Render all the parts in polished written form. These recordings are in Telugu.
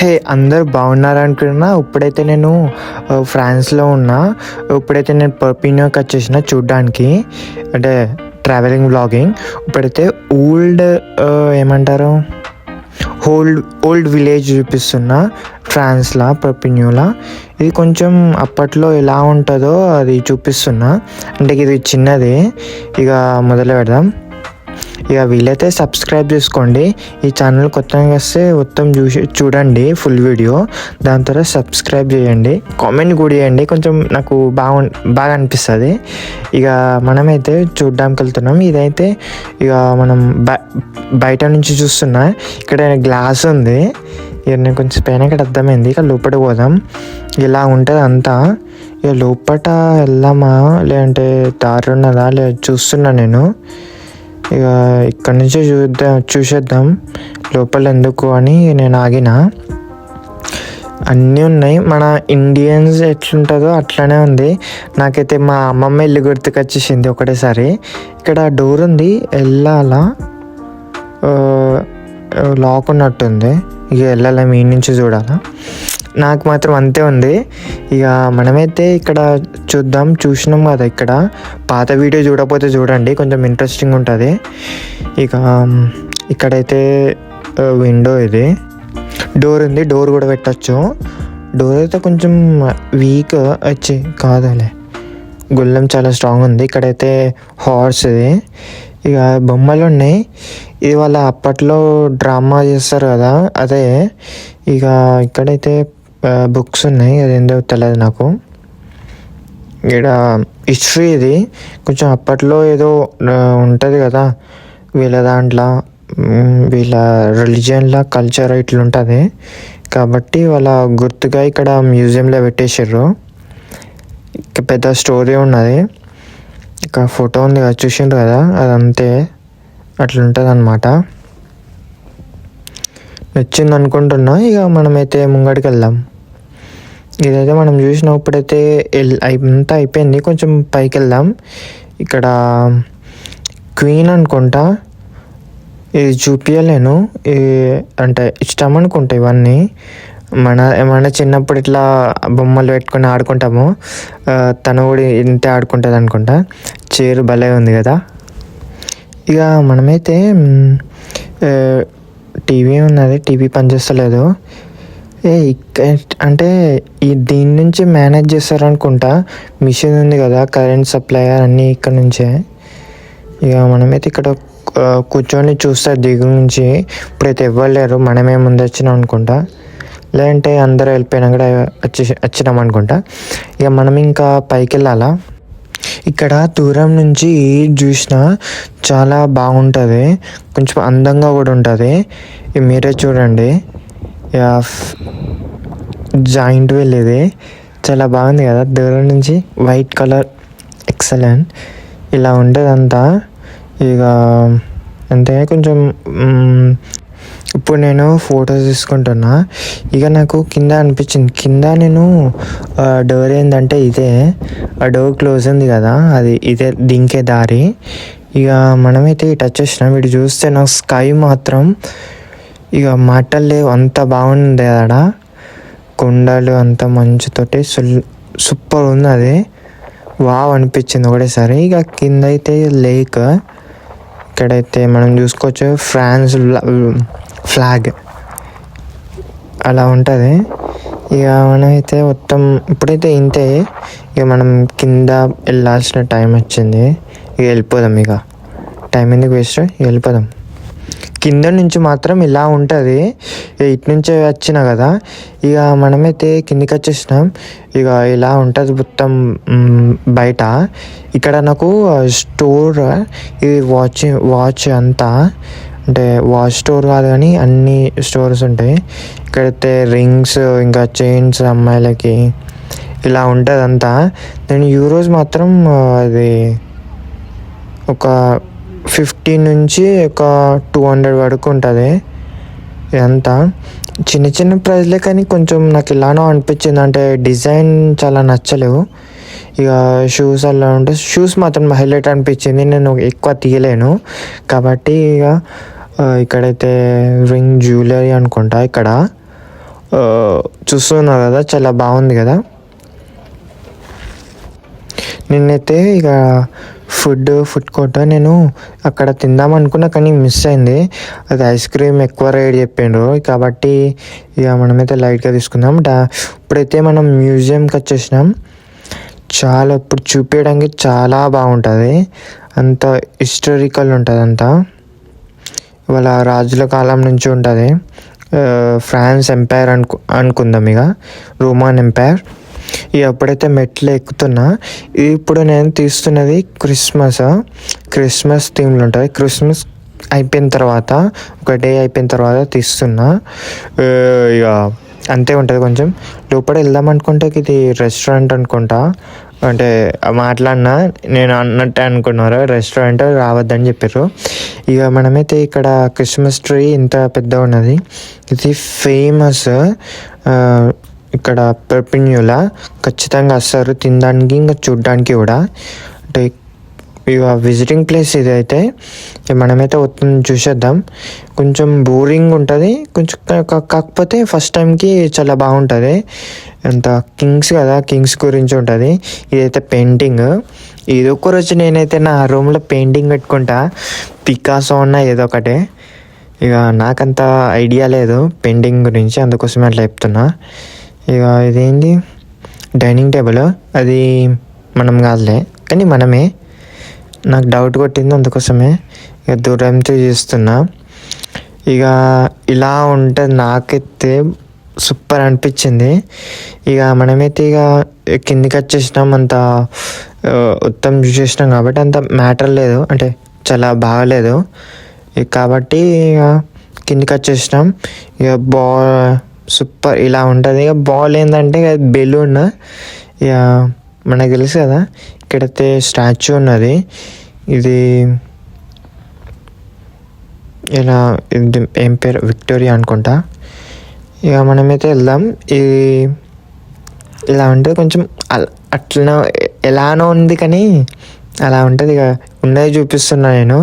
హే అందరు బాగున్నారు అనుకున్నా. ఇప్పుడైతే నేను ఫ్రాన్స్లో ఉన్నా. ఇప్పుడైతే నేను పర్పీనియోకి వచ్చేసిన చూడ్డానికి, అంటే ట్రావెలింగ్ వ్లాగింగ్. ఇప్పుడైతే ఏమంటారు ఓల్డ్ విలేజ్ చూపిస్తున్నా ఫ్రాన్స్లో, పర్పీనియోలో. ఇది కొంచెం అప్పట్లో ఎలా ఉంటుందో అది చూపిస్తున్నా. అంటే ఇది చిన్నది. ఇక మొదలు పెడదాం. ఇక వీలైతే సబ్స్క్రైబ్ చేసుకోండి. ఈ ఛానల్ కొత్తగా వస్తే మొత్తం చూడండి ఫుల్ వీడియో. దాని తర్వాత సబ్స్క్రైబ్ చేయండి, కామెంట్ కూడా చేయండి, కొంచెం నాకు బాగా అనిపిస్తుంది. ఇక మనమైతే చూడ్డానికి వెళ్తున్నాం. ఇదైతే ఇక మనం బయట నుంచి చూస్తున్నా. ఇక్కడ గ్లాస్ ఉంది. ఇక నేను కొంచెం పైన ఇక్కడ అర్థమైంది. ఇక లోపలికి పోదాం. ఇలా ఉంటుంది అంతా. ఇక లోపల వెళ్దామా లేదంటే దారి ఉన్నదా లేదా చూస్తున్నా నేను. ఇక ఇక్కడ నుంచి చూసేద్దాం లోపల ఎందుకు అని నేను ఆగిన. అన్నీ ఉన్నాయి. మన ఇండియన్స్ ఎట్లుంటుందో అట్లానే ఉంది. నాకైతే మా అమ్మమ్మ ఇల్లు గుర్తుకొచ్చేసింది ఒకటేసారి. ఇక్కడ డోర్ ఉంది, వెళ్ళాలా, లాక్ ఉన్నట్టుంది. ఇక వెళ్ళాలా, మీ నుంచి చూడాలా. నాకు మాత్రం అంతే ఉంది. ఇక మనమైతే ఇక్కడ చూసినాం కదా. ఇక్కడ పాత వీడియో చూడకపోతే చూడండి, కొంచెం ఇంట్రెస్టింగ్ ఉంటుంది. ఇక ఇక్కడైతే విండో, ఇది డోర్ ఉంది. డోర్ కూడా పెట్టచ్చు. డోర్ అయితే కొంచెం వీక్ వచ్చి కాదులే, గుళ్ళం చాలా స్ట్రాంగ్ ఉంది. ఇక్కడైతే హార్స్, ఇది ఇక బొమ్మలు ఉన్నాయి. ఇది వాళ్ళ అప్పట్లో డ్రామా చేస్తారు కదా, అదే. ఇక ఇక్కడైతే బుక్స్ ఉన్నాయి, అదేందో తెలియదు నాకు. ఇక్కడ హిస్టరీ, ఇది కొంచెం అప్పట్లో ఏదో ఉంటుంది కదా వీళ్ళ దాంట్లో, వీళ్ళ రిలీజియన్లో కల్చర్ ఇట్లుంటుంది కాబట్టి వాళ్ళ గుర్తుగా ఇక్కడ మ్యూజియంలో పెట్టేసారు. ఇక పెద్ద స్టోరీ ఉన్నది. ఇక ఫోటో ఉంది కదా, చూసిండ్రు కదా, అదంతే అట్లుంటుంది అన్నమాట. నచ్చింది అనుకుంటున్నా. ఇక మనమైతే ముంగడికి వెళ్దాం. ఇదైతే మనం చూసినప్పుడైతే అంతా అయిపోయింది. కొంచెం పైకి వెళ్దాం. ఇక్కడ క్వీన్ అనుకుంటా, ఇది చూపించలేను, అంటే ఇష్టం అనుకుంటా ఇవన్నీ. మన చిన్నప్పుడు ఇట్లా బొమ్మలు పెట్టుకొని ఆడుకుంటాము, తను కూడా ఇంతే ఆడుకుంటుంది అనుకుంటా. చైర్ భలే ఉంది కదా. ఇక మనమైతే టీవీ ఉన్నది, టీవీ పనిచేస్తలేదు. అంటే దీని నుంచి మేనేజ్ చేస్తారనుకుంటా. మిషన్ ఉంది కదా, కరెంట్ సప్లయర్ అన్నీ ఇక్కడ నుంచే. ఇక మనమైతే ఇక్కడ కూర్చొని చూస్తారు దిగు నుంచి. ఇప్పుడైతే ఇవ్వలేరు, మనమే ముందు వచ్చినాం అనుకుంటా, లేదంటే అందరూ వెళ్ళిపోయినా కూడా వచ్చినాం అనుకుంటా. ఇక మనం ఇంకా పైకి వెళ్ళాలా. ఇక్కడ దూరం నుంచి చూసిన చాలా బాగుంటుంది, కొంచెం అందంగా కూడా ఉంటుంది. మీరే చూడండి, జాయింట్ వీల్, ఇది చాలా బాగుంది కదా దూరం నుంచి. White colour, excellent. ఇలా ఉంటుంది అంతా. ఇక అంటే కొంచెం ఇప్పుడు నేను ఫొటోస్ తీసుకుంటున్నా. ఇక నాకు కింద అనిపించింది, కింద నేను డోర్ ఏంటంటే ఇదే, ఆ డోర్ క్లోజ్ ఉంది కదా, అది ఇదే దింకే దారి. ఇక మనమైతే ఇటు వచ్చేసినాం. ఇటు చూస్తే నాకు స్కై మాత్రం ఇక మాటలు లేవు, అంత బాగుంది అక్కడ. కొండలు అంత మంచుతోటి సూపర్ ఉంది, అది వావ్ అనిపించింది ఒకటేసారి. ఇక కింద అయితే లేక్, ఇక్కడైతే మనం చూసుకోవచ్చు ఫ్రాన్స్ ఫ్లాగ్ అలా ఉంటుంది. ఇక మనమైతే మొత్తం ఇప్పుడైతే ఇంతే. ఇక మనం కింద వెళ్ళాల్సిన టైం వచ్చింది. ఇక వెళ్ళిపోదాం. ఇక టైం ఎందుకు వేస్ట్, వెళ్ళిపోదాం. కింద నుంచి మాత్రం ఇలా ఉంటుంది. ఇటు నుంచే వచ్చిన కదా. ఇక మనమైతే కిందికి వచ్చేసినాం. ఇక ఇలా ఉంటుంది మొత్తం బయట. ఇక్కడ నాకు స్టోర్, ఇది వాచ్ అంతా, అంటే వాచ్ స్టోర్ కాదు కానీ అన్ని స్టోర్స్ ఉంటాయి. ఇక్కడైతే రింగ్స్, ఇంకా చైన్స్ అమ్మాయిలకి, ఇలా ఉంటుంది అంతా. నేను యూరోస్ మాత్రం అది ఒక 50 నుంచి ఒక 200 వరకు ఉంటుంది. ఇదంతా చిన్న చిన్న ప్రైజ్లే కానీ కొంచెం నాకు ఇలానో అనిపించింది, అంటే డిజైన్ చాలా నచ్చలేవు. ఇక షూస్ అలా ఉంటే షూస్ మాత్రం హైలైట్ అనిపించింది. నేను ఎక్కువ తీయలేను కాబట్టి ఇక ఇక్కడైతే రింగ్ జ్యువెలరీ అనుకుంటా. ఇక్కడ చూస్తున్నారు కదా, చాలా బాగుంది కదా. నిన్నైతే ఇక ఫుడ్ కోర్ట్ నేను అక్కడ తిందాం అనుకున్నా, కానీ మిస్ అయింది. అది ఐస్ క్రీమ్ ఎక్కువ రేట్ చెప్పిండ్రు, కాబట్టి ఇక మనమైతే లైట్గా తీసుకుందాం. ఇప్పుడైతే మనం మ్యూజియంకి వచ్చేసినాం. చాలా ఇప్పుడు చూపించడానికి చాలా బాగుంటుంది, అంత హిస్టారికల్ ఉంటుంది అంతా. ఇవాళ రాజుల కాలం నుంచి ఉంటుంది. ఫ్రాన్స్ ఎంపైర్ అనుకుందాం, ఇక రోమన్ ఎంపైర్. ఇక ఎప్పుడైతే మెట్లు ఎక్కుతున్నా, ఇప్పుడు నేను తీస్తున్నది క్రిస్మస్ థీమ్లు ఉంటుంది. క్రిస్మస్ అయిపోయిన తర్వాత, ఒక డే అయిపోయిన తర్వాత తీస్తున్నా. ఇక అంతే ఉంటుంది. కొంచెం లోపల వెళ్దాం అనుకుంటే ఇది రెస్టారెంట్ అనుకుంటా, అంటే మాట్లాడినా నేను అన్నట్టే అనుకున్నారు, రెస్టారెంట్ రావద్దని చెప్పారు. ఇక మనమైతే ఇక్కడ క్రిస్మస్ ట్రీ ఇంత పెద్దగా ఉన్నది, ఇది ఫేమస్. ఇక్కడ పెర్పిన్యూలా ఖచ్చితంగా వస్తారు తినడానికి, ఇంకా చూడడానికి కూడా. అంటే ఇక విజిటింగ్ ప్లేస్ ఇది. అయితే మనమైతే చూసేద్దాం. కొంచెం బోరింగ్ ఉంటుంది కొంచెం, కాకపోతే ఫస్ట్ టైంకి చాలా బాగుంటుంది. అంత కింగ్స్ కదా, కింగ్స్ గురించి ఉంటుంది. ఇదైతే పెయింటింగ్. ఏదో ఒక రోజు నేనైతే నా రూమ్లో పెయింటింగ్ పెట్టుకుంటా, పికాసో ఉన్న ఏదో ఒకటే. ఇక నాకంత ఐడియా లేదు పెయింటింగ్ గురించి, అందుకోసమే అట్లా చెప్తున్నా. ఇక ఇదేంటి డైనింగ్ టేబుల్, అది మనం కాదులే, కానీ మనమే. నాకు డౌట్ కొట్టింది, అందుకోసమే ఇక దూరంతో చూస్తున్నా. ఇక ఇలా ఉంటుంది. నాకైతే సూపర్ అనిపించింది. ఇక మనమైతే ఇక కిందికి వచ్చేసినాం, అంత ఉత్తరం చూసేసినాం కాబట్టి అంత మ్యాటర్ లేదు, అంటే చాలా బాగలేదు కాబట్టి ఇక కిందికి వచ్చేసినాం. ఇక సూపర్ ఇలా ఉంటుంది. ఇక బాల్ ఏంటంటే ఇక బెలూన్. ఇక మనకు తెలుసు కదా, ఇక్కడైతే స్టాచ్యూ ఉన్నది. ఇది ఇలా ఏం పేరు, విక్టోరియా అనుకుంటా. ఇక మనమైతే వెళ్దాం. ఇది ఇలా ఉంటుంది, కొంచెం అట్లా ఎలానో ఉంది, కానీ అలా ఉంటుంది. ఇక ఉన్నది చూపిస్తున్నా నేను.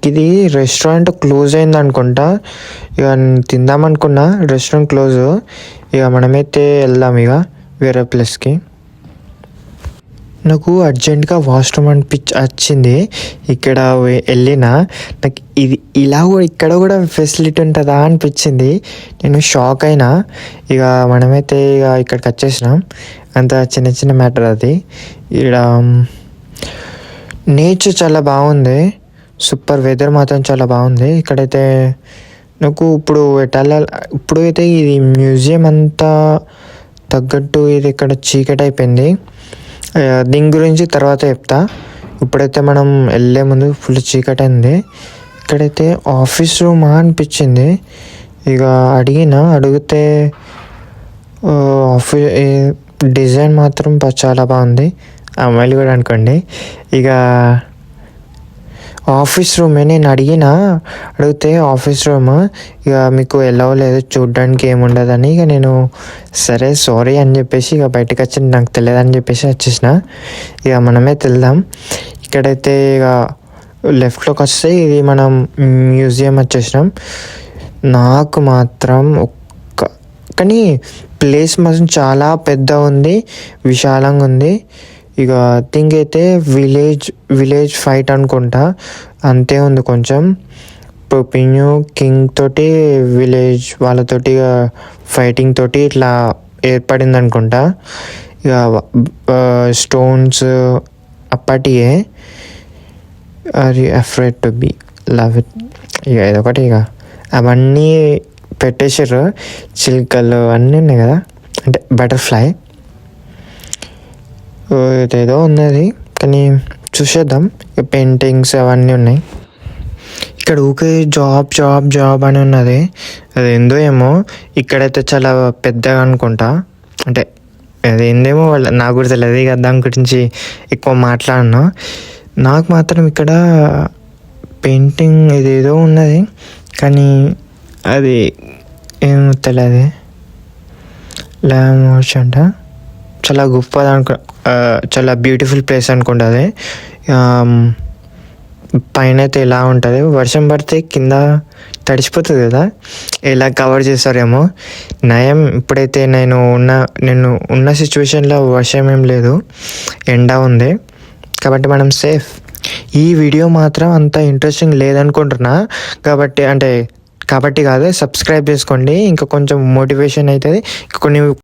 ఇది రెస్టారెంట్ క్లోజ్ అయింది అనుకుంటా. ఇక తిందామనుకున్నా, రెస్టారెంట్ క్లోజ్. ఇక మనమైతే వెళ్దాం ఇక వేరే ప్లేస్కి. నాకు అర్జెంటుగా వాష్రూమ్ వచ్చింది. ఇక్కడ వెళ్ళిన నాకు ఇది ఇలా ఇక్కడ కూడా ఫెసిలిటీ ఉంటుందా అనిపించింది. నేను షాక్ అయినా. ఇక మనమైతే ఇక ఇక్కడికి వచ్చేసినాం. అంత చిన్న మ్యాటర్ అది. ఇక్కడ నేచర్ చాలా బాగుంది, సూపర్. వెదర్ మాత్రం చాలా బాగుంది. ఇక్కడైతే నాకు ఇప్పుడు అయితే ఇది మ్యూజియం అంతా తగ్గట్టు ఇది ఇక్కడ చీకటి అయిపోయింది. దీని గురించి తర్వాత చెప్తా. ఇప్పుడైతే మనం వెళ్ళే ముందు ఫుల్ చీకటి అయింది. ఇక్కడైతే ఆఫీస్ రూమా అనిపించింది. ఇక అడిగితే డిజైన్ మాత్రం చాలా బాగుంది. అమ్మాయిలు కూడా అనుకోండి. ఇక ఆఫీస్ రూమే. నేను అడిగితే ఆఫీస్ రూమ్ ఇక మీకు ఎలా లేదు, చూడడానికి ఏముండదని. ఇక నేను సరే సారీ అని చెప్పేసి ఇక బయటకు వచ్చి నాకు తెలియదని చెప్పేసి వచ్చేసిన. ఇక మనమే వెళ్దాం. ఇక్కడైతే ఇక లెఫ్ట్లోకి వస్తే ఇది మనం మ్యూజియం వచ్చేసినాం. నాకు మాత్రం కానీ ప్లేస్ మాత్రం చాలా పెద్ద ఉంది, విశాలంగా ఉంది. ఇక థింక్ అయితే విలేజ్ ఫైట్ అనుకుంటా, అంతే ఉంది. కొంచెం పెర్పిన్యూ కింగ్ తోటి విలేజ్ వాళ్ళతోటి ఫైటింగ్ తోటి ఇట్లా ఏర్పడింది అనుకుంటా. ఇక స్టోన్స్ అప్పటియే. Afraid to be love it. ఇక ఇదొకటి. ఇక అవన్నీ పెట్టేసారు, చిలుకలు అన్నీ ఉన్నాయి కదా, అంటే బటర్ఫ్లై ఏదేదో ఉన్నది, కానీ చూసేద్దాం. పెయింటింగ్స్ అవన్నీ ఉన్నాయి. ఇక్కడ ఊకే జాబ్ అని ఉన్నది, అది ఏందో ఏమో. ఇక్కడైతే చాలా పెద్దగా అనుకుంటా, అంటే అది ఏందేమో నాకు కూడా తెలియదు. ఇక దాని గురించి ఎక్కువ మాట్లాడను. నాకు మాత్రం ఇక్కడ పెయింటింగ్ ఇదేదో ఉన్నది, కానీ అది ఏమో తెలియదు. లామోర్చ్ అంట, చాలా గొప్పది చాలా బ్యూటిఫుల్ ప్లేస్ అనుకుంటుంది. పైన అయితే ఇలా ఉంటుంది, వర్షం పడితే కింద తడిసిపోతుంది కదా, ఎలా కవర్ చేస్తారేమో. నయం ఇప్పుడైతే నేను ఉన్న సిచ్యువేషన్లో వర్షం ఏం లేదు, ఎండ ఉంది కాబట్టి మనం సేఫ్. ఈ వీడియో మాత్రం అంత ఇంట్రెస్టింగ్ లేదనుకుంటున్నా, కాబట్టి కాదు, సబ్స్క్రైబ్ చేసుకోండి, ఇంకా కొంచెం మోటివేషన్ అవుతుంది. కొన్ని